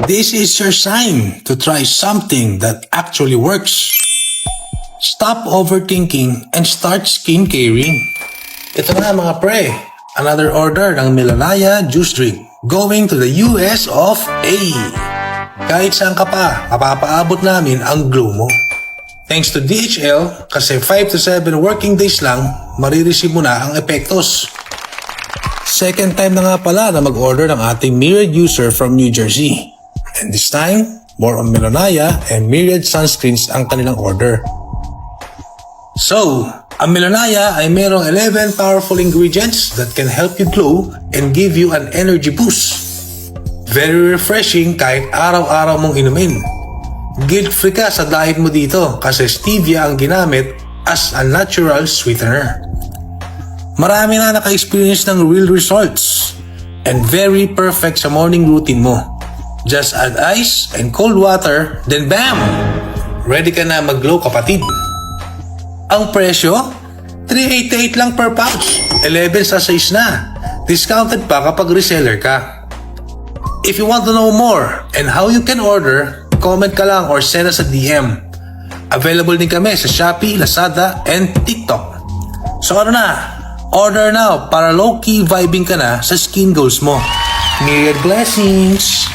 This is your sign to try something that actually works. Stop overthinking and start skincaring. Ito na mga pre, another order ng Melanaya Juice Drink going to the US of A. Kahit saan ka pa, mapapaabot namin ang glow mo. Thanks to DHL, kasi 5 to 7 working days lang, marireceive mo na ang epektos. Second time na nga pala na mag-order ng ating Myriad user from New Jersey. And this time, more on Melanaya and Myriad sunscreens ang kanilang order. So, ang Melanaya ay merong 11 powerful ingredients that can help you glow and give you an energy boost. Very refreshing kahit araw-araw mong inumin. Guilt-free ka sa diet mo dito kasi stevia ang ginamit as a natural sweetener. Marami na naka-experience ng real results and very perfect sa morning routine mo. Just add ice and cold water, then bam! Ready ka na mag-glow kapatid. Ang presyo? $3.88 lang per pouch. 11 sa size na. Discounted pa kapag reseller ka. If you want to know more and how you can order, comment ka lang or send us a DM. Available din kami sa Shopee, Lazada, and TikTok. So ano na? Order now para low-key vibing ka na sa skin goals mo. Myriad blessings!